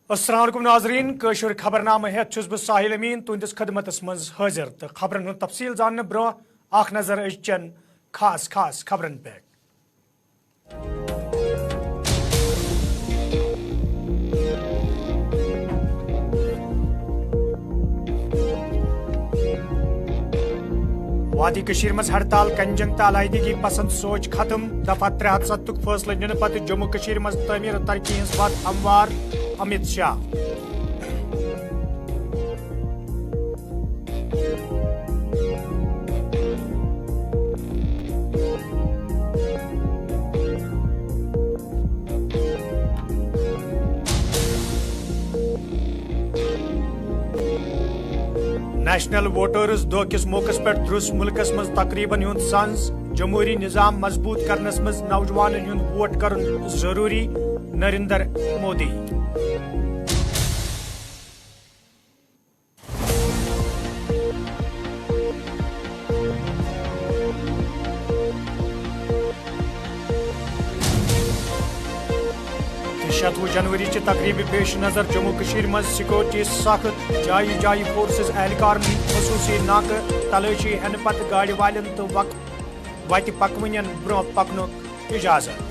अस्सलाम वालेकुम नाज़रीन कशुर खबरनामा हेत छुस बह साहिल अमीन तुंदिस खदमतस मज हाजिर तो खबरन हुंद तफसील जानने ब्रो आख नजर अजचन खास खबरन पे। वादी कशीर मज हड़ताल कंजंग तो अलायदगी पसंद सोच खत्म दफा 307 फैसले निन पत जम्मू कशीर मज तमीर तरक्की हज बात हमवार अमित शाह। नेशनल वोटर्स दो किस मौके पर द्रुस मुल्कस मज तकरीबन हुंद संज जमहूरी निजाम मजबूत करनस मज नौजवान हुंद वोट करन जरूरी नरेंद्र मोदी। शतवु जनवरी च तकरीब पेश नजर जम्मू कशीर मज सिक्योरिटी सख्त जाई जाई फोर्सेस एहलकार खसूसी नाक तलाशी हेन पत गाड़ी वालन तो वत पकवन ब्रो पकन इजाजत।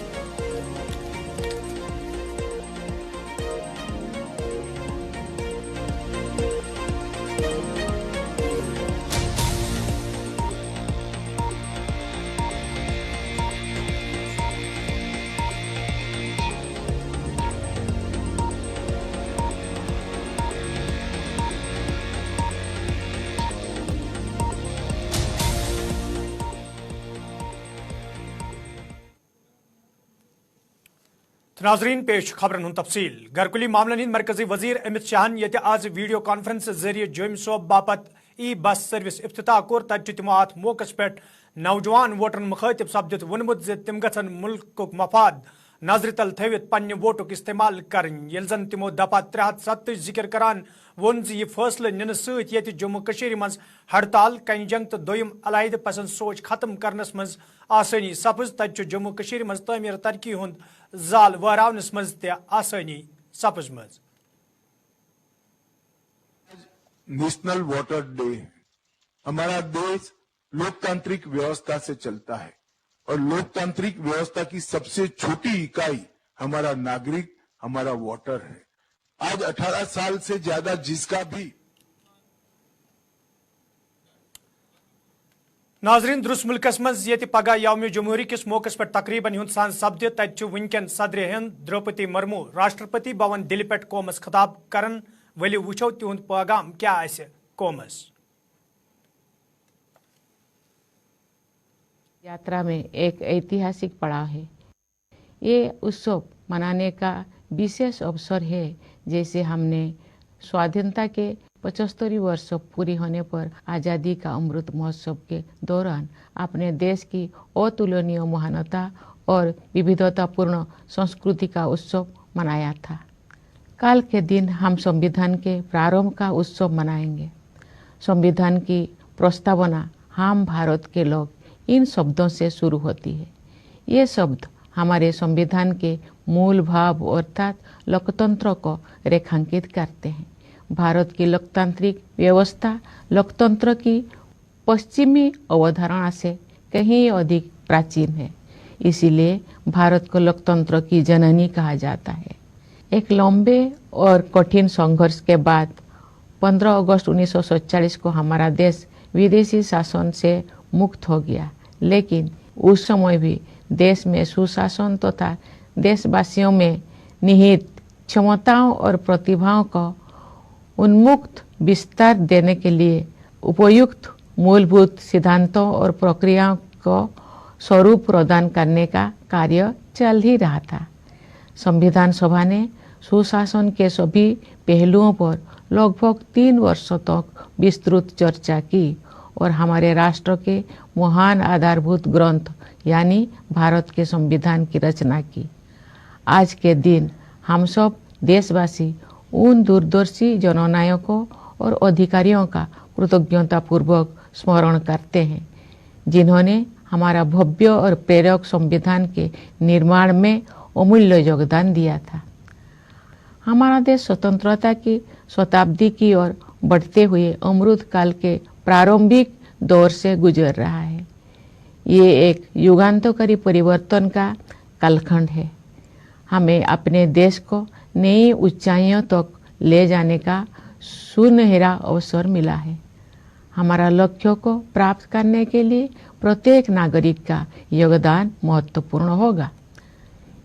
नाजरीन पेश खबरन हुंद तफसील घरकुली मामलन हिंद मरकजी वजीर अमित शाहन ये आज वीडियो कॉन्फ्रेंस जरिए जोम सोब बापत ई बस सर्विस इफ्तिताह कोर तत तिमो अत मौकस पे नौजवान वोटरन मुखातिब सपदित वोनमुत जे तिम गछन मुल्कुक मफाद नजर तल थवित पन्ने वोटुक इस्तेमाल करन येल जन तिमो दफा 307 जिक्र करान वोन जे यह फैसले निन सत ये जम्मू कशीर मज हड़ताल कंजंग तो दोयम अलायद पसंद सोच खत्म करनस मज आसानी सपज तत जम्मू कशीर मज तमीर तरक्की हुंद जाल वहरावनस मज ते आसानी सपज मज। नेशनल वोटर डे हमारा देश लोकतांत्रिक व्यवस्था से चलता है और लोकतांत्रिक व्यवस्था की सबसे छोटी इकाई हमारा नागरिक हमारा वोटर है। आज 18 साल से ज्यादा जिसका भी नाजरीन दुरुस मुल्कस मज ये पगह यौम जमहूरी किस मौके पर तकरीबन हुंद सान सपद तत वनकन सदर हिंद द्रौपदी मुर्मू राष्ट्रपति भवन दिल्ली पे कौमस खिताब करन वलियो वुचो तिहुंद पैगाम क्या आसे कौमस। यात्रा में एक ऐतिहासिक पड़ाव है। ये उत्सव मनाने का विशेष अवसर है। जैसे हमने स्वाधीनता के 75 वर्ष पूरी होने पर आज़ादी का अमृत महोत्सव के दौरान अपने देश की अतुलनीय महानता और विविधतापूर्ण संस्कृति का उत्सव मनाया था। कल के दिन हम संविधान के प्रारंभ का उत्सव मनाएंगे। संविधान की प्रस्तावना हम भारत के लोग इन शब्दों से शुरू होती है। ये शब्द हमारे संविधान के मूल भाव अर्थात लोकतंत्र को रेखांकित करते हैं। भारत की लोकतांत्रिक व्यवस्था लोकतंत्र की पश्चिमी अवधारणा से कहीं अधिक प्राचीन है। इसीलिए भारत को लोकतंत्र की जननी कहा जाता है। एक लंबे और कठिन संघर्ष के बाद 15 अगस्त 1947 को हमारा देश विदेशी शासन से मुक्त हो गया, लेकिन उस समय भी देश में सुशासन तथा देशवासियों में निहित क्षमताओं और प्रतिभाओं को उन्मुक्त विस्तार देने के लिए उपयुक्त मूलभूत सिद्धांतों और प्रक्रियाओं को स्वरूप प्रदान करने का कार्य चल ही रहा था। संविधान सभा ने सुशासन के सभी पहलुओं पर लगभग 3 वर्षों तक विस्तृत चर्चा की और हमारे राष्ट्र के महान आधारभूत ग्रंथ यानी भारत के संविधान की रचना की। आज के दिन हम सब देशवासी उन दूरदर्शी जननायकों और अधिकारियों का कृतज्ञतापूर्वक स्मरण करते हैं जिन्होंने हमारा भव्य और प्रेरक संविधान के निर्माण में अमूल्य योगदान दिया था। हमारा देश स्वतंत्रता की शताब्दी की ओर बढ़ते हुए अमृत काल के प्रारंभिक दौर से गुजर रहा है। ये एक युगांतकारी परिवर्तन का कालखंड है। हमें अपने देश को नई ऊंचाइयों तक ले जाने का सुनहरा अवसर मिला है। हमारा लक्ष्यों को प्राप्त करने के लिए प्रत्येक नागरिक का योगदान महत्वपूर्ण होगा।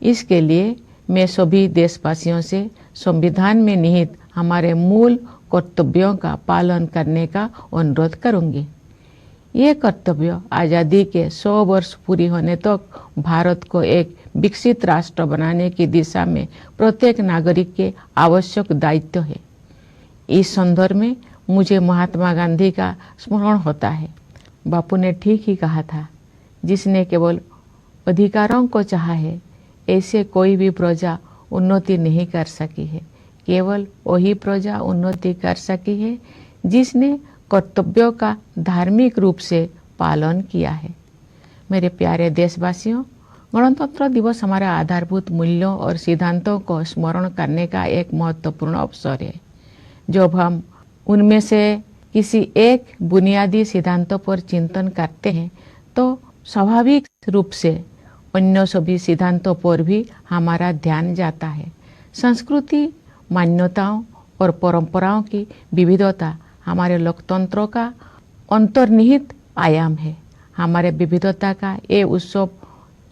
इसके लिए मैं सभी देशवासियों से संविधान में निहित हमारे मूल कर्तव्यों का पालन करने का अनुरोध करूंगी। ये कर्तव्य आज़ादी के 100 वर्ष पूरी होने तक भारत को एक विकसित राष्ट्र बनाने की दिशा में प्रत्येक नागरिक के आवश्यक दायित्व है। इस संदर्भ में मुझे महात्मा गांधी का स्मरण होता है। बापू ने ठीक ही कहा था, जिसने केवल अधिकारों को चाहा है, ऐसे कोई भी प्रजा उन्नति नहीं कर सकी है। केवल वही प्रजा उन्नति कर सकी है जिसने कर्तव्यों का धार्मिक रूप से पालन किया है। मेरे प्यारे देशवासियों, गणतंत्र दिवस हमारे आधारभूत मूल्यों और सिद्धांतों को स्मरण करने का एक महत्वपूर्ण अवसर है। जब हम उनमें से किसी एक बुनियादी सिद्धांतों पर चिंतन करते हैं तो स्वाभाविक रूप से अन्य सभी सिद्धांतों पर भी हमारा ध्यान जाता है। संस्कृति, मान्यताओं और परंपराओं की विविधता हमारे लोकतंत्रों का अंतर्निहित आयाम है। हमारे विविधता का ये उत्सव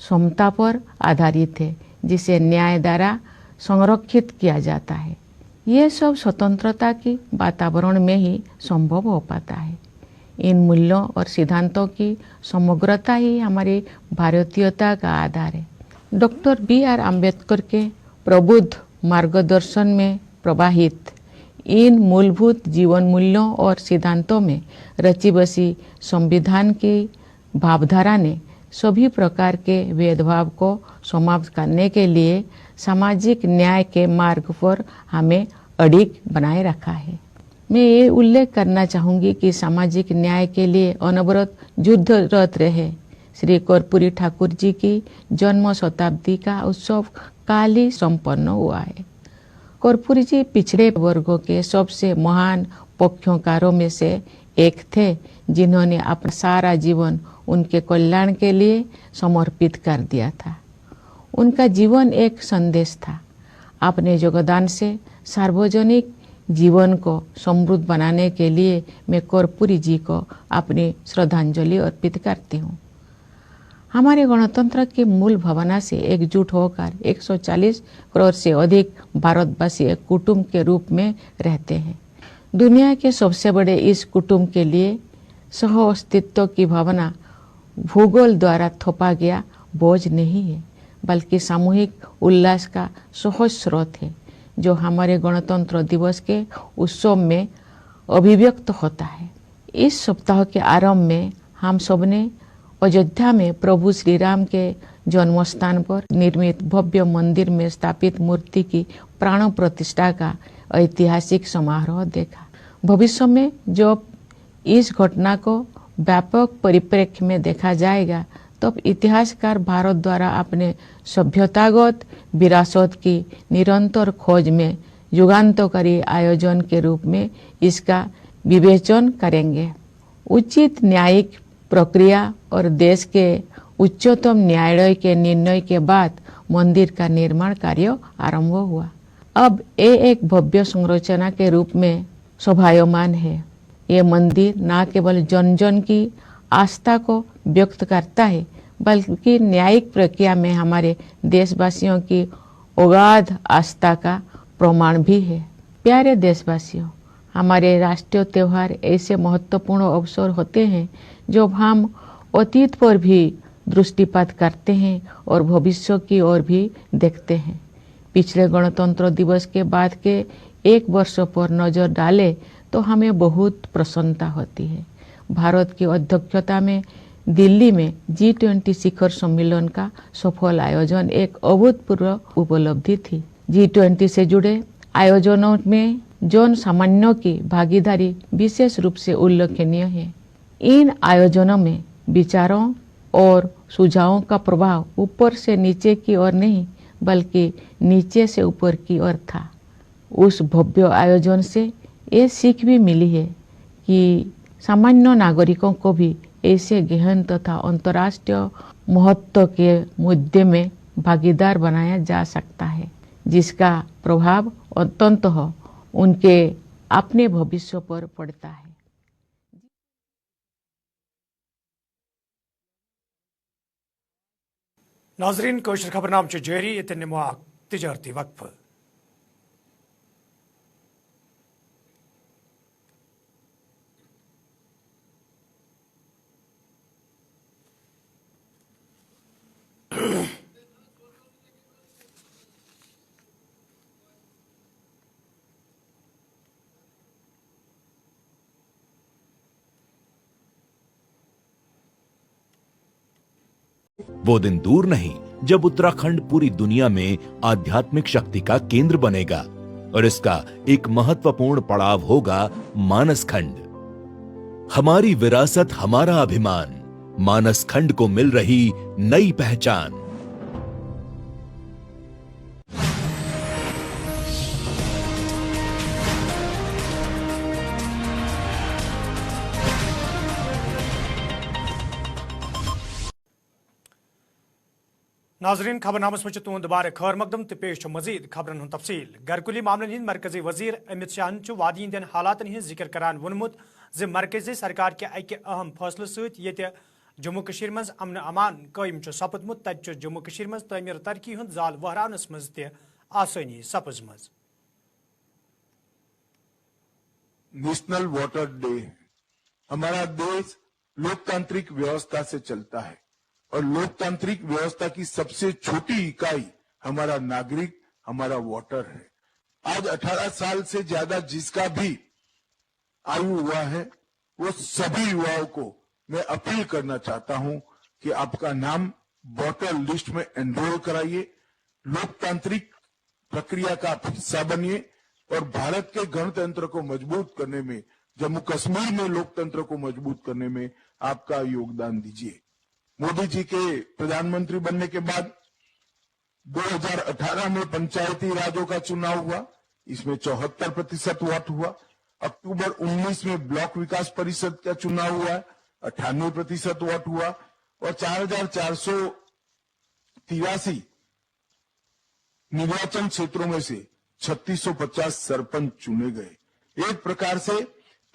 समता पर आधारित है, जिसे न्याय द्वारा संरक्षित किया जाता है। ये सब स्वतंत्रता की वातावरण में ही संभव हो पाता है। इन मूल्यों और सिद्धांतों की समग्रता ही हमारी भारतीयता का आधार है। Doctor B.R. अम्बेडकर के प्रबुद्ध मार्गदर्शन में प्रवाहित इन मूलभूत जीवन मूल्यों और सिद्धांतों में रची बसी संविधान की भावधारा ने सभी प्रकार के भेदभाव को समाप्त करने के लिए सामाजिक न्याय के मार्ग पर हमें अडिग बनाए रखा है। मैं ये उल्लेख करना चाहूँगी कि सामाजिक न्याय के लिए अनवरत युद्धरत रहे श्री कर्पूरी ठाकुर जी की जन्म शताब्दी का उत्सव काल ही संपन्न हुआ है। कर्पूरी जी पिछड़े वर्गों के सबसे महान पक्षकारों में से एक थे, जिन्होंने अपना सारा जीवन उनके कल्याण के लिए समर्पित कर दिया था। उनका जीवन एक संदेश था। अपने योगदान से सार्वजनिक जीवन को समृद्ध बनाने के लिए मैं कर्पूरी जी को अपनी श्रद्धांजलि अर्पित करती हूँ। हमारे गणतंत्र की मूल भावना से एकजुट होकर 140 करोड़ से अधिक भारतवासी एक कुटुंब के रूप में रहते हैं। दुनिया के सबसे बड़े इस कुटुंब के लिए सह अस्तित्व की भावना भूगोल द्वारा थोपा गया बोझ नहीं है, बल्कि सामूहिक उल्लास का सहज स्रोत है, जो हमारे गणतंत्र दिवस के उत्सव में अभिव्यक्त होता है। इस सप्ताह के आरंभ में हम सबने अयोध्या में प्रभु श्री राम के जन्म स्थान पर निर्मित भव्य मंदिर में स्थापित मूर्ति की प्राण प्रतिष्ठा का ऐतिहासिक समारोह देखा। भविष्य में जब इस घटना को व्यापक परिप्रेक्ष्य में देखा जाएगा, तब इतिहासकार भारत द्वारा अपने सभ्यतागत विरासत की निरंतर खोज में युगांतकारी आयोजन के रूप में इसका विवेचन करेंगे। उचित न्यायिक प्रक्रिया और देश के उच्चतम न्यायालय के निर्णय के बाद मंदिर का निर्माण कार्य आरंभ हुआ। अब ये एक भव्य संरचना के रूप में शोभायमान है। ये मंदिर न केवल जन जन की आस्था को व्यक्त करता है, बल्कि न्यायिक प्रक्रिया में हमारे देशवासियों की अगाध आस्था का प्रमाण भी है। प्यारे देशवासियों, हमारे राष्ट्रीय त्योहार ऐसे महत्वपूर्ण अवसर होते हैं जब हम अतीत पर भी दृष्टिपात करते हैं और भविष्य की ओर भी देखते हैं। पिछले गणतंत्र दिवस के बाद के एक वर्ष पर नजर डालें तो हमें बहुत प्रसन्नता होती है। भारत की अध्यक्षता में दिल्ली में G20 शिखर सम्मेलन का सफल आयोजन एक अभूतपूर्व उपलब्धि थी। G20 से जुड़े आयोजनों में जन सामान्यों की भागीदारी विशेष रूप से उल्लेखनीय है। इन आयोजनों में विचारों और सुझावों का प्रभाव ऊपर से नीचे की ओर नहीं, बल्कि नीचे से ऊपर की ओर था। उस भव्य आयोजन से ये सीख भी मिली है कि सामान्य नागरिकों को भी ऐसे गहन तथा अंतर्राष्ट्रीय महत्व के मुद्दे में भागीदार बनाया जा सकता है, जिसका प्रभाव अंततः उनके अपने भविष्य पर पड़ता है। नाजरीन कोशर खबरनाम जारी ये निमाक तिजारती वक्फ। वो दिन दूर नहीं जब उत्तराखंड पूरी दुनिया में आध्यात्मिक शक्ति का केंद्र बनेगा और इसका एक महत्वपूर्ण पड़ाव होगा मानसखंड। हमारी विरासत हमारा अभिमान, मानसखंड को मिल रही नई पहचान। नाजरीन खबरनामस में तुंद बार खैर मकदम तो पेश मजीद खबरन हूं तफसील। घरकुली मामलन हिंद मरकजी वजीर अमित शाह वादी हंदन हालातन हिंद जिक्र करान वोनमुत ज मरकजी सरकार के अकि अहम फैसले सत्य जम्मू कश्मीर मज अमन अमान कायम सपदमुत तत जम्मू कश्मीर मज तमीर तरक्की हुंद जाल वहरानस मज त आसानी सपजमज। National water day. हमारा देश लोकतांत्रिक व्यवस्था से चलता है और लोकतांत्रिक व्यवस्था की सबसे छोटी इकाई हमारा नागरिक, हमारा वोटर है। आज 18 साल से ज्यादा जिसका भी आयु हुआ है वो सभी युवाओं को मैं अपील करना चाहता हूं कि आपका नाम वोटर लिस्ट में एनरोल कराइए, लोकतांत्रिक प्रक्रिया का हिस्सा बनिए और भारत के गणतंत्र को मजबूत करने में, जम्मू कश्मीर में लोकतंत्र को मजबूत करने में आपका योगदान दीजिए। मोदी जी के प्रधानमंत्री बनने के बाद 2018 में पंचायती राजों का चुनाव हुआ, इसमें 74% वोट हुआ। अक्टूबर 19 में ब्लॉक विकास परिषद का चुनाव हुआ, 98% वोट हुआ और 4483 निर्वाचन क्षेत्रों में से 3650 सरपंच चुने गए। एक प्रकार से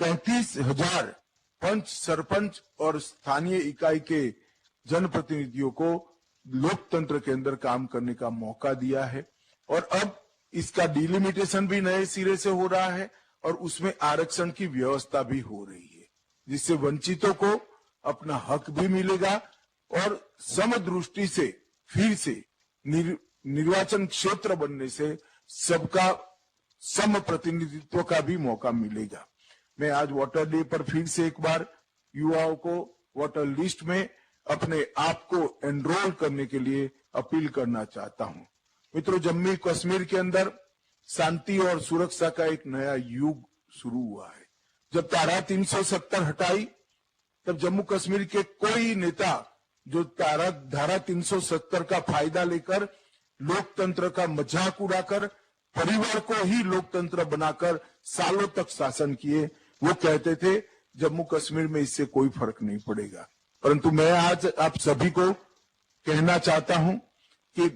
35,000 पंच, सरपंच और स्थानीय इकाई के जनप्रतिनिधियों को लोकतंत्र के अंदर काम करने का मौका दिया है और अब इसका डिलिमिटेशन भी नए सिरे से हो रहा है और उसमें आरक्षण की व्यवस्था भी हो रही है, जिससे वंचितों को अपना हक भी मिलेगा और समदृष्टि से फिर से निर्वाचन क्षेत्र बनने से सबका सम प्रतिनिधित्व का भी मौका मिलेगा। मैं आज वोटर डे पर फिर से एक बार युवाओं को वोटर लिस्ट में अपने आप को एनरोल करने के लिए अपील करना चाहता हूं। मित्रों, जम्मू कश्मीर के अंदर शांति और सुरक्षा का एक नया युग शुरू हुआ है। जब धारा 370 हटाई तब जम्मू कश्मीर के कोई नेता जो धारा 370 का फायदा लेकर लोकतंत्र का मजाक उड़ाकर परिवार को ही लोकतंत्र बनाकर सालों तक शासन किए, वो कहते थे जम्मू कश्मीर में इससे कोई फर्क नहीं पड़ेगा। परंतु मैं आज आप सभी को कहना चाहता हूं कि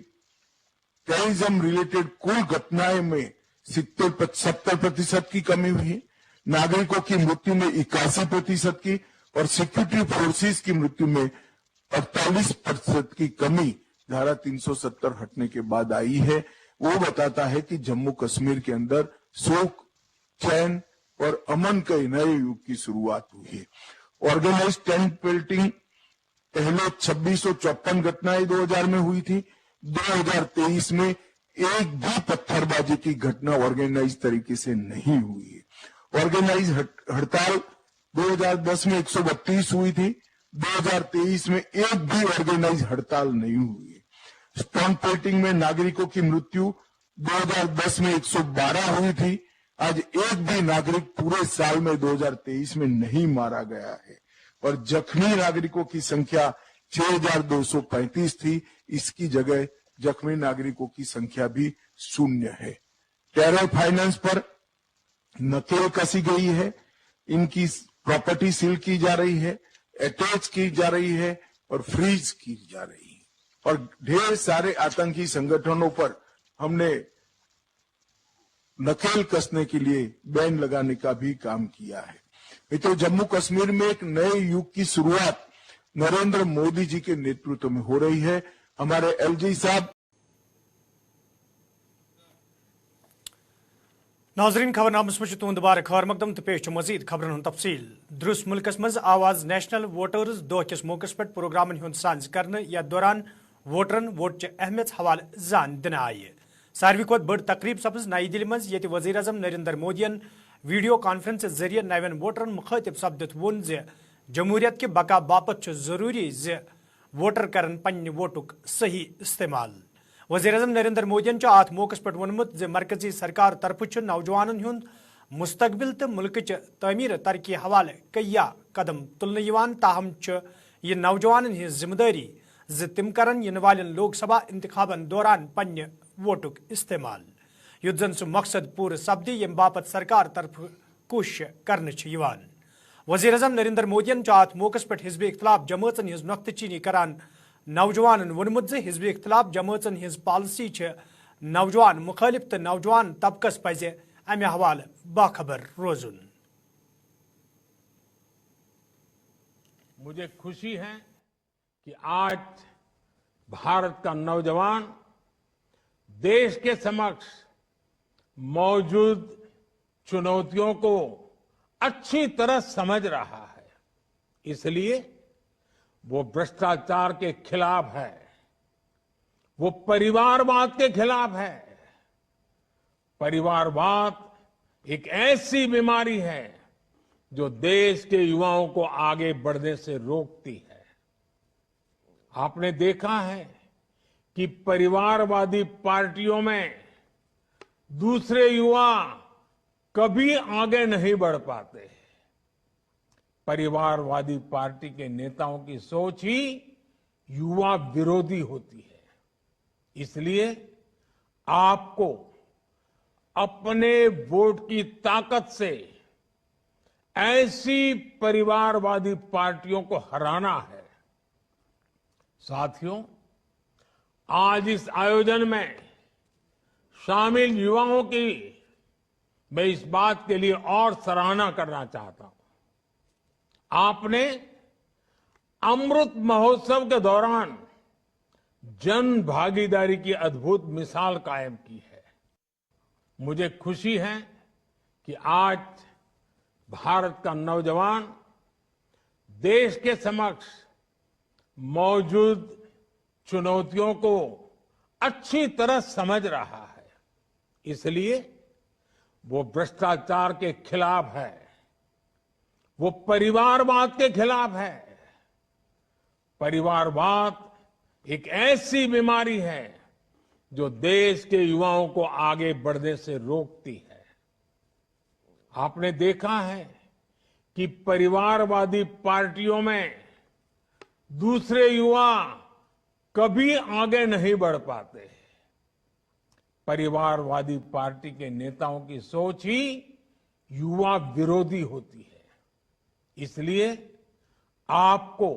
टेररिज्म रिलेटेड कुल घटनाएं में 70% की कमी हुई, नागरिकों की मृत्यु में 81% की और सिक्योरिटी फोर्सेस की मृत्यु में 48% की कमी धारा 370 हटने के बाद आई है। वो बताता है कि जम्मू कश्मीर के अंदर सुख, चैन और अमन के नए युग की शुरुआत हुई है। ऑर्गेनाइज टेंट पेल्टिंग पहले 2654 घटनाएं 2000 में हुई थी। 2023 में एक भी पत्थरबाजी की घटना ऑर्गेनाइज तरीके से नहीं हुई है। ऑर्गेनाइज हड़ताल 2010 में 132 हुई थी, 2023 में एक भी ऑर्गेनाइज हड़ताल नहीं हुई है। स्टोन पेल्टिंग में नागरिकों की मृत्यु 2010 में 112 हुई थी, आज एक भी नागरिक पूरे साल में 2023 में नहीं मारा गया है और जख्मी नागरिकों की संख्या 6235 थी, इसकी जगह जख्मी नागरिकों की संख्या भी 0 है। टेरर फाइनेंस पर नकेल कसी गई है, इनकी प्रॉपर्टी सील की जा रही है, अटैच की जा रही है और फ्रीज की जा रही है। और ढेर सारे आतंकी संगठनों पर हमने नकेल कसने के लिए बैन लगाने का भी काम किया है। तो जम्मू कश्मीर में एक नए युग की शुरुआत नरेंद्र मोदी जी के नेतृत्व में हो रही है। हमारे एलजी साहब। नाजरीन खबरनामस में तुंद बार खैर मकदम तो पेश मजीद खबरन हूं तफसील। दुरुस्त मुल्कस मज आवाज नेशनल वोटर्स दो किस मौकस पे प्रोग्रामन हुंद सांझ करने या दौरान वोटरन वोट च अहमियत हवाले जान दिन आये। सारवी खोत बड़ तकरीब सपज नई दिल्ली मज ये वज़ीर आज़म नरेंद्र मोदियन वीडियो कॉन्फ्रेंस जरिए नवन वोटरन मुखातिब सपदित वोन जे जमहूरियत के बका बापत जरूरी जे वोटर करन पन्ने वोटुक सही इस्तेमाल। वज़ीर आज़म नरेंद्र मोदियन अत मौकस पे वोनमुत जे मरकजी सरकार तरफ नौजवानन हुंद मुस्तकबिल तो मुल्क तमीर तरक्की हवाले कया कदम तुलन ताहम यह नौजवानन हिज जिम्मेदारी जे तिम करन इन वालन लोकसभा इंतखाबन दौरान पन्ने वोटुक इस्तेमाल युद्ध जन सह मकसद पूर सपदी यम बापत सरकार तरफ कोशिश करने वज़ीर आज़म नरेंद्र मोदियन अत मौकस पे हिजब इख्तिलाफ जमातन हिज नुक्तचीनी करान नौजवान वोनमुत जे हिजब इख्तिलाफ जमातन हिज पॉलिसी नौजवान मुखालिफ तो नौजवान तबकस पज़ अमे हवाले बाखबर रोजुन। मुझे खुशी है कि आज भारत का नौजवान देश के समक्ष मौजूद चुनौतियों को अच्छी तरह समझ रहा है, इसलिए वो भ्रष्टाचार के खिलाफ है, वो परिवारवाद के खिलाफ है। परिवारवाद एक ऐसी बीमारी है जो देश के युवाओं को आगे बढ़ने से रोकती है। आपने देखा है कि परिवारवादी पार्टियों में दूसरे युवा कभी आगे नहीं बढ़ पाते। परिवारवादी पार्टी के नेताओं की सोच ही युवा विरोधी होती है, इसलिए आपको अपने वोट की ताकत से ऐसी परिवारवादी पार्टियों को हराना है। साथियों, आज इस आयोजन में शामिल युवाओं की मैं इस बात के लिए और सराहना करना चाहता हूं। आपने अमृत महोत्सव के दौरान जन भागीदारी की अद्भुत मिसाल कायम की है। मुझे खुशी है कि आज भारत का नौजवान देश के समक्ष मौजूद चुनौतियों को अच्छी तरह समझ रहा है, इसलिए वो भ्रष्टाचार के खिलाफ है, वो परिवारवाद के खिलाफ है। परिवारवाद एक ऐसी बीमारी है जो देश के युवाओं को आगे बढ़ने से रोकती है। आपने देखा है कि परिवारवादी पार्टियों में दूसरे युवा कभी आगे नहीं बढ़ पाते। परिवारवादी पार्टी के नेताओं की सोच ही युवा विरोधी होती है, इसलिए आपको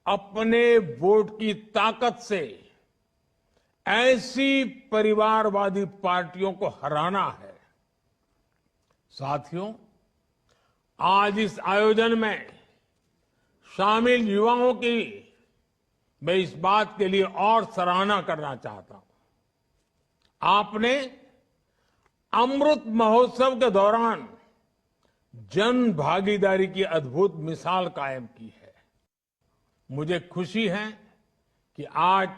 अपने वोट की ताकत से ऐसी परिवारवादी पार्टियों को हराना है। साथियों, आज इस आयोजन में शामिल युवाओं की मैं इस बात के लिए और सराहना करना चाहता हूं। आपने अमृत महोत्सव के दौरान जन भागीदारी की अद्भुत मिसाल कायम की है। मुझे खुशी है कि आज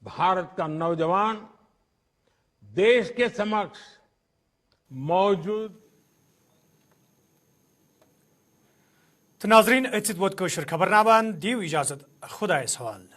भारत का नौजवान देश के समक्ष मौजूद तो नाजरीन अत वोत खबरनामान दियो इजाजत खुदा सवाल।